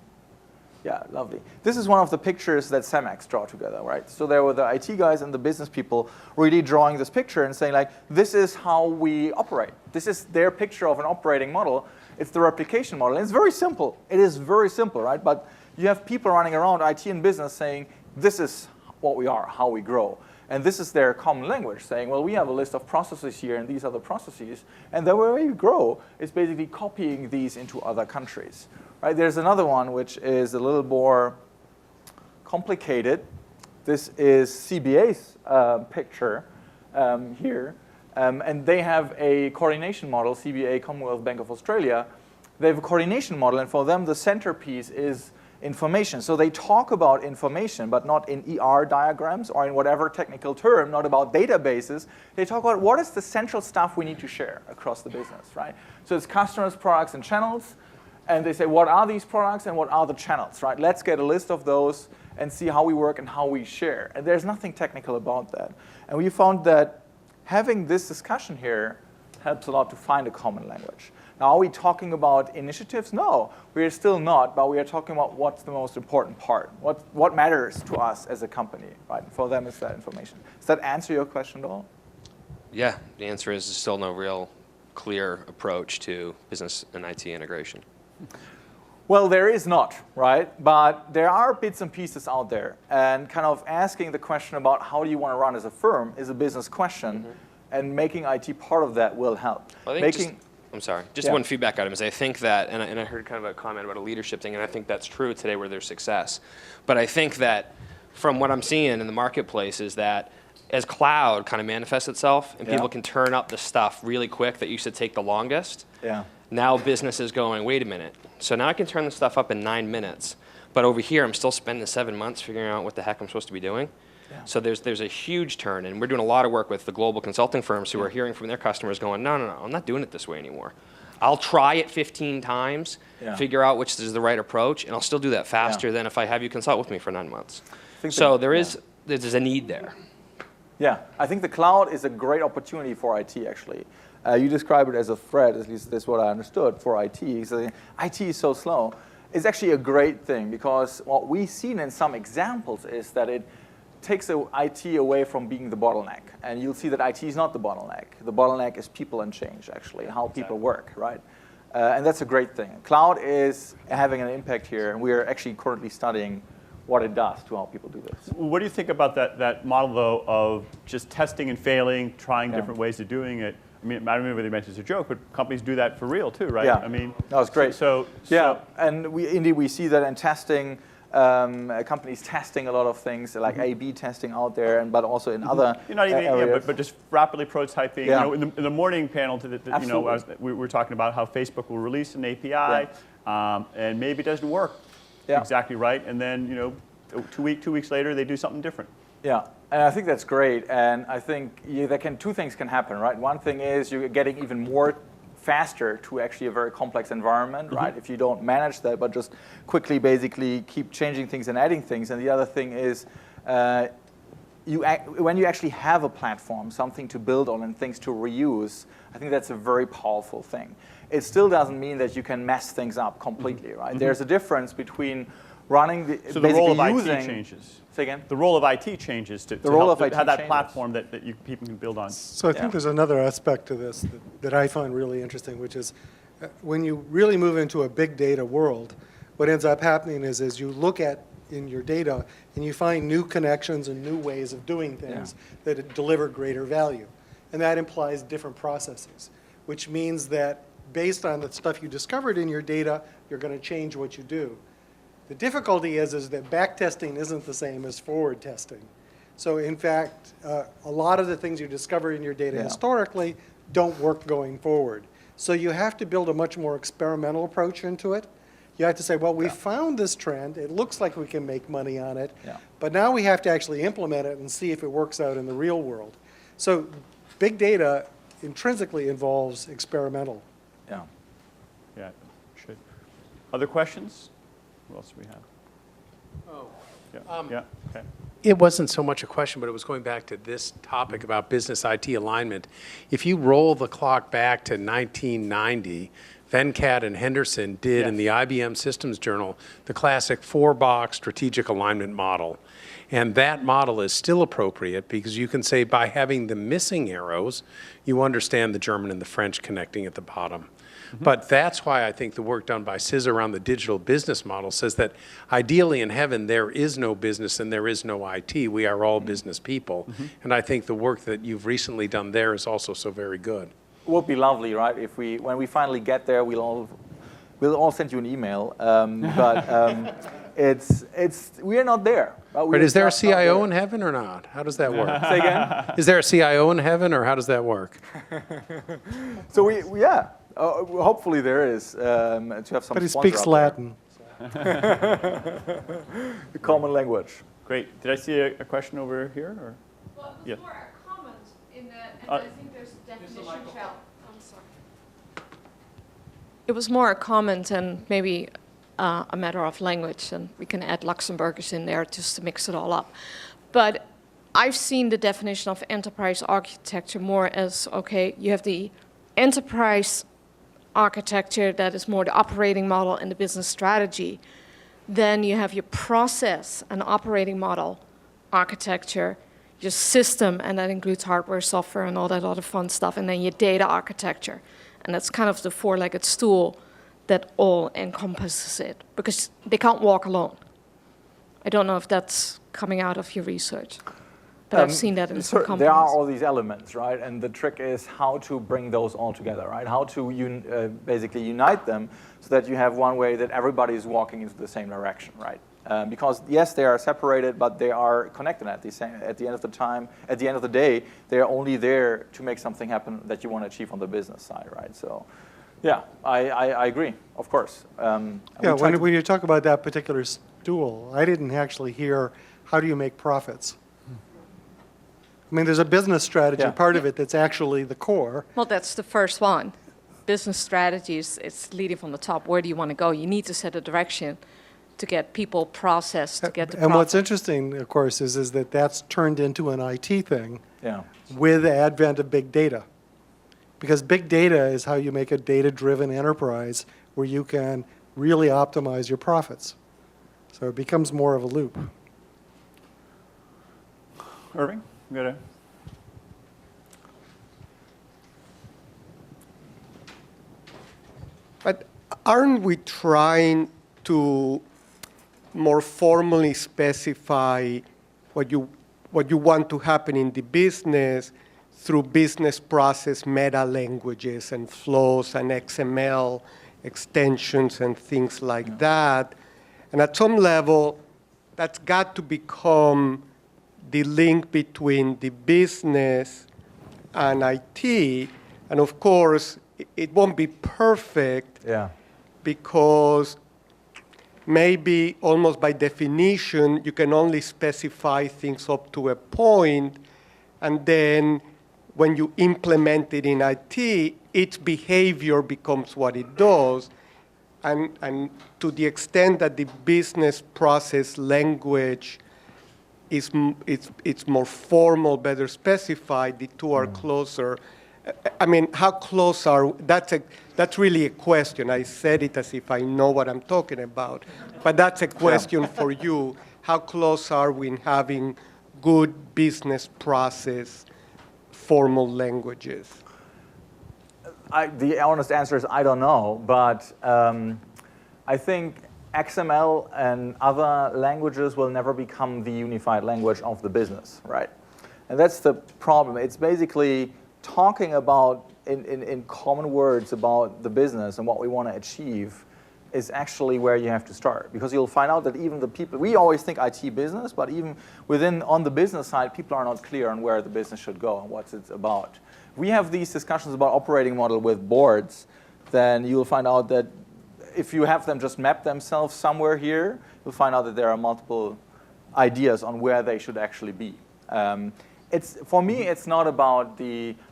Yeah, lovely. This is one of the pictures that Cemex draw together, right? So there were the IT guys and the business people really drawing this picture and saying, like, this is how we operate. This is their picture of an operating model. It's the replication model. And it's very simple. It is very simple, right? But you have people running around, IT and business, saying, this is what we are, how we grow. And this is their common language, saying, well, we have a list of processes here, and these are the processes. And the way we grow is basically copying these into other countries. Right? There's another one which is a little more complicated. This is CBA's picture here. And they have a coordination model, CBA, Commonwealth Bank of Australia. They have a coordination model, and for them the centerpiece is information. So they talk about information, but not in ER diagrams or in whatever technical term, not about databases. They talk about what is the central stuff we need to share across the business, right? So it's customers, products, and channels. And they say, what are these products and what are the channels, right? Let's get a list of those and see how we work and how we share. And there's nothing technical about that. And we found that having this discussion here helps a lot to find a common language. Now, are we talking about initiatives? No, we are still not, but we are talking about what's the most important part, what matters to us as a company, right? For them, it's that information. Does that answer your question at all? Yeah, the answer is there's still no real clear approach to business and IT integration? Well, there is not, right? But there are bits and pieces out there. And kind of asking the question about how do you want to run as a firm is a business question. And making IT part of that will help. Well, I think just one feedback item is I think that, and I heard kind of a comment about a leadership thing, and I think that's true today where there's success. But I think that from what I'm seeing in the marketplace is that as cloud kind of manifests itself and people can turn up the stuff really quick that used to take the longest, now business is going, wait a minute. So now I can turn the stuff up in 9 minutes, but over here I'm still spending 7 months figuring out what the heck I'm supposed to be doing. So there's a huge turn, and we're doing a lot of work with the global consulting firms who are hearing from their customers going, no, I'm not doing it this way anymore. I'll try it 15 times, figure out which is the right approach, and I'll still do that faster than if I have you consult with me for 9 months. So there's a need there. Yeah, I think the cloud is a great opportunity for IT, actually. You describe it as a threat, at least that's what I understood, for IT. So IT is so slow. It's actually a great thing, because what we've seen in some examples is that it takes IT away from being the bottleneck. And you'll see that IT is not the bottleneck. The bottleneck is people and change, actually, how people work, right? And that's a great thing. Cloud is having an impact here, and we're actually currently studying what it does to how people do this. What do you think about that model, though, of just testing and failing, trying different ways of doing it? I mean, I don't know whether you mentioned it's a joke, but companies do that for real, too, right? Yeah, I mean, that was great. Yeah, and we see that in testing. Companies testing a lot of things like A/B testing out there, but also in other You're not even, areas. but just rapidly prototyping. Yeah. You know, in the morning panel, we were talking about how Facebook will release an API, and maybe it doesn't work exactly right, and then 2 weeks later they do something different. Yeah, and I think that's great, and I think two things can happen, right? One thing is you're getting even more faster to actually a very complex environment, right? If you don't manage that, but just quickly basically keep changing things and adding things. And the other thing is when you actually have a platform, something to build on and things to reuse, I think that's a very powerful thing. It still doesn't mean that you can mess things up completely, right? There's a difference between running So the role of IT changes. Say again? The role of IT changes to role help of IT have that changes. platform that people can build on. So I think there's another aspect to this that I find really interesting, which is when you really move into a big data world, what ends up happening is you look at in your data and you find new connections and new ways of doing things that deliver greater value. And that implies different processes, which means that based on the stuff you discovered in your data, you're going to change what you do. The difficulty is that back testing isn't the same as forward testing. So in fact, a lot of the things you discover in your data historically don't work going forward. So you have to build a much more experimental approach into it. You have to say, well, we found this trend. It looks like we can make money on it. But now we have to actually implement it and see if it works out in the real world. So big data intrinsically involves experimental. Yeah, should. Other questions? What else do we have? Okay. It wasn't so much a question, but it was going back to this topic about business IT alignment. If you roll the clock back to 1990, Venkat and Henderson did in the IBM Systems Journal the classic 4-box strategic alignment model. And that model is still appropriate because you can say by having the missing arrows, you understand the German and the French connecting at the bottom. But that's why I think the work done by CIS around the digital business model says that ideally in heaven there is no business and there is no IT. We are all business people. And I think the work that you've recently done there is also so very good. It would be lovely, right? If when we finally get there, we'll all send you an email. We are not there. But is there a CIO in heaven or not? How does that work? Say again? Is there a CIO in heaven or how does that work? So hopefully there is to have some. But he sponsor speaks out Latin. The common language. Great. Did I see a question over here? Or? Well, Yeah. more a comment in that, and I think there's a definition shall. I'm sorry. It was more a comment and maybe a matter of language, and we can add Luxembourgish in there just to mix it all up. But I've seen the definition of enterprise architecture more as, okay, you have the enterprise architecture that is more the operating model and the business strategy. Then you have your process and operating model architecture, your system, and that includes hardware, software, and all that other fun stuff, and then your data architecture. And that's kind of the four-legged stool that all encompasses it, because they can't walk alone. I don't know if that's coming out of your research, but I've seen that in some companies. There are all these elements, right? And the trick is how to bring those all together, right? How to basically unite them so that you have one way that everybody is walking into the same direction, right? Because yes, they are separated, but they are connected at the end of the time. At the end of the day, they are only there to make something happen that you want to achieve on the business side, right? So, yeah, I agree, of course. Yeah, when you talk about that particular stool, I didn't actually hear how do you make profits. I mean, there's a business strategy part of it that's actually the core. Well, that's the first one. Business strategies, it's leading from the top. Where do you want to go? You need to set a direction to get people processed, to get the And what's profit. interesting, of course, is that that's turned into an IT thing Yeah. with the advent of big data. Because big data is how you make a data-driven enterprise where you can really optimize your profits. So it becomes more of a loop. Irving, you got a... But aren't we trying to more formally specify what you want to happen in the business through business process meta languages and flows and XML extensions and things like that? And at some level, that's got to become the link between the business and IT. And of course, it won't be perfect because maybe almost by definition, you can only specify things up to a point, and then when you implement it in IT, its behavior becomes what it does. And to the extent that the business process language is it's more formal, better specified, the two are closer. I mean, how close are, that's really a question. I said it as if I know what I'm talking about, but that's a question for you. How close are we in having good business process formal languages? The honest answer is I don't know, but I think XML and other languages will never become the unified language of the business, right? And that's the problem. It's basically talking about, in common words about the business and what we want to achieve is actually where you have to start. Because you'll find out that even the people, we always think IT business, but even on the business side, people are not clear on where the business should go and what it's about. We have these discussions about operating model with boards, then you'll find out that if you have them just map themselves somewhere here, you'll find out that there are multiple ideas on where they should actually be. For me, it's not about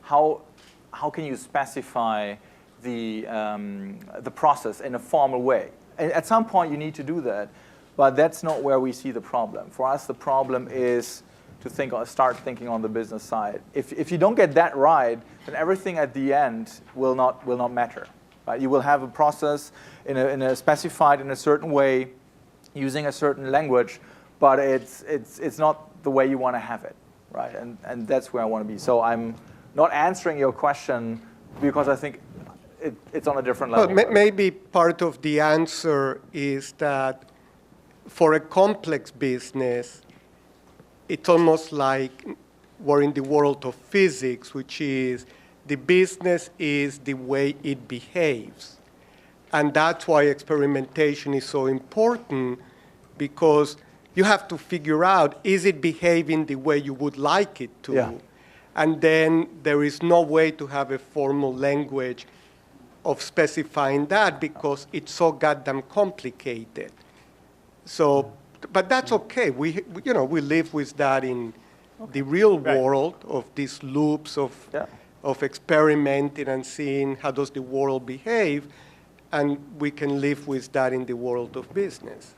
how can you specify the process in a formal way. And at some point, you need to do that, but that's not where we see the problem. For us, the problem is to start thinking on the business side. If you don't get that right, then everything at the end will not matter. Right? You will have a process specified in a certain way, using a certain language, but it's not the way you want to have it, right? And that's where I want to be. So I'm not answering your question because I think it's on a different level. Well, maybe part of the answer is that for a complex business, it's almost like we're in the world of physics, which is the business is the way it behaves. And that's why experimentation is so important, because you have to figure out, is it behaving the way you would like it to? Yeah. And then there is no way to have a formal language of specifying that because it's so goddamn complicated. So, but that's okay. We live with that in the real world of these loops of experimenting and seeing how does the world behave, and we can live with that in the world of business.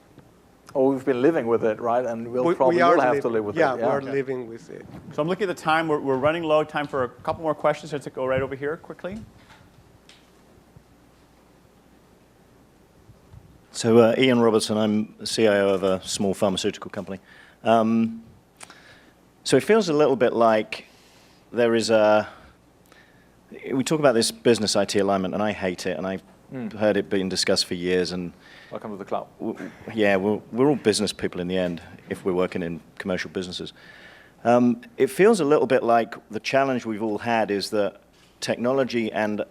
Oh, we've been living with it, right? And we'll probably have to live with it. Yeah, we're living with it. So I'm looking at the time. We're running low. Time for a couple more questions. Let's go right over here quickly. So Ian Robertson, I'm CIO of a small pharmaceutical company. So it feels a little bit like there is a We talk about this business IT alignment, and I hate it, and I've heard it being discussed for years. And Welcome to the club. yeah, we're all business people in the end if we're working in commercial businesses. It feels a little bit like the challenge we've all had is that technology and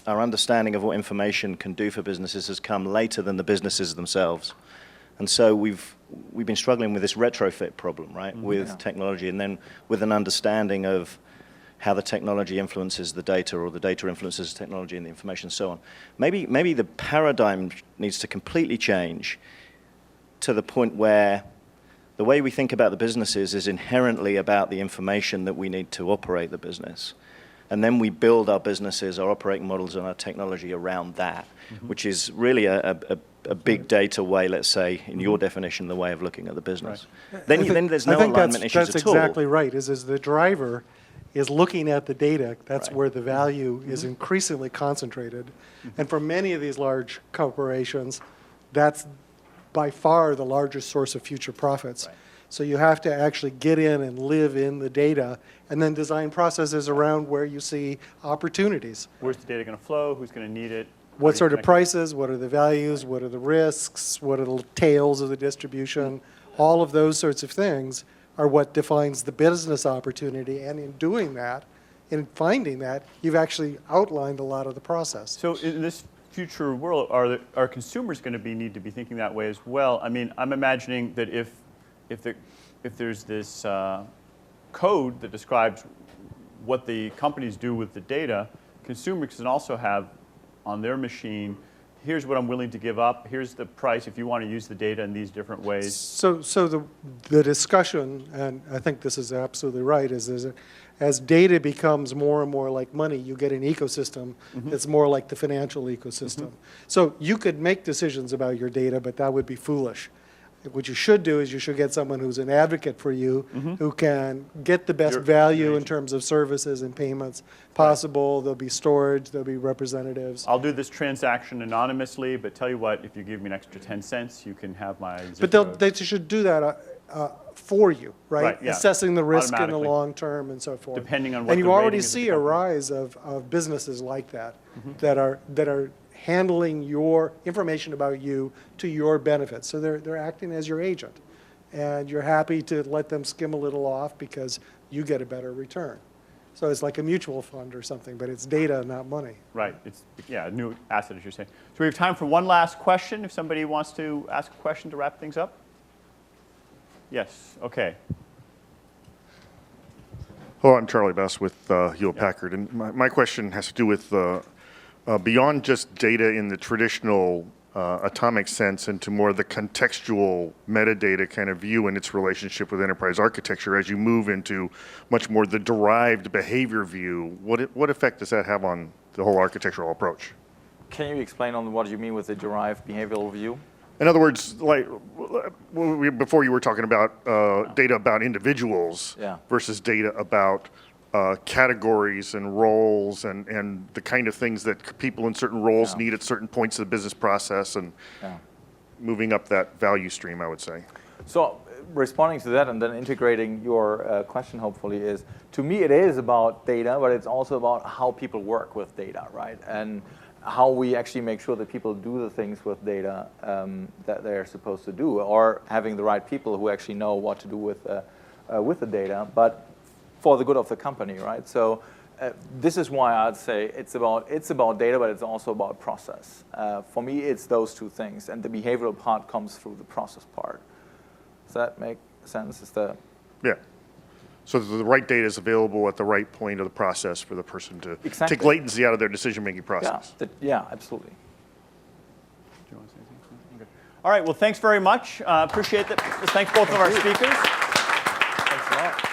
our understanding of what information can do for businesses has come later than the businesses themselves. And so we've been struggling with this retrofit problem, right, with technology, and then with an understanding of how the technology influences the data, or the data influences the technology and the information, and so on. Maybe the paradigm needs to completely change to the point where the way we think about the businesses is inherently about the information that we need to operate the business. And then we build our businesses, our operating models, and our technology around that, which is really a big data way, let's say, in your definition, the way of looking at the business. Right. Then there's no alignment issues that's at all. exactly right, is the driver is looking at the data. That's Right. where the value is increasingly concentrated. And for many of these large corporations, that's by far the largest source of future profits. Right. So you have to actually get in and live in the data and then design processes around where you see opportunities. Where's the data going to flow? Who's going to need it? How What do you sort of connect it? prices, what are the values, what are the risks, what are the tails of the distribution? All of those sorts of things are what defines the business opportunity. And in doing that, in finding that, you've actually outlined a lot of the process. So in this future world, are consumers going to need to be thinking that way as well? I mean, I'm imagining that if there's this code that describes what the companies do with the data, consumers can also have on their machine, here's what I'm willing to give up, here's the price if you want to use the data in these different ways. So the discussion, and I think this is absolutely right, is as data becomes more and more like money, you get an ecosystem that's more like the financial ecosystem. So you could make decisions about your data, but that would be foolish. What you should do is you should get someone who's an advocate for you, who can get the best Your value in agent. terms of services and payments possible. There'll be storage, there'll be representatives. I'll do this transaction anonymously, but tell you what, if you give me an extra 10 cents, you can have my zip But code. they should do that for you, right? Right, yeah. Assessing the risk in the Automatically. long term and so forth. Depending on what and the you already rating is of the see a company. rise of businesses like that, that are handling your information about you to your benefit. So they're acting as your agent, and you're happy to let them skim a little off because you get a better return. So it's like a mutual fund or something, but it's data, not money. Right, it's, yeah, a new asset, as you're saying. So we have time for one last question, if somebody wants to ask a question to wrap things up. Yes, okay. Hello, I'm Charlie Best with Hewlett Packard, and my question has to do with beyond just data in the traditional atomic sense into more the contextual metadata kind of view and its relationship with enterprise architecture as you move into much more the derived behavior view. What effect does that have on the whole architectural approach? Can you explain on what you mean with the derived behavioral view? In other words, like before you were talking about data about individuals versus data about categories and roles and the kind of things that people in certain roles need at certain points of the business process, and moving up that value stream, I would say. So responding to that and then integrating your question, hopefully, is, to me, it is about data, but it's also about how people work with data, right? And how we actually make sure that people do the things with data that they're supposed to do, or having the right people who actually know what to do with the data, but for the good of the company, right? So this is why I'd say it's about data, but it's also about process. For me, it's those two things, and the behavioral part comes through the process part. Does that make sense? Yeah. So that the right data is available at the right point of the process for the person to take latency out of their decision-making process. Yeah, absolutely. Do you want to say something? Okay. All right, well, thanks very much. Appreciate that. Thanks both of our speakers. Thanks a lot.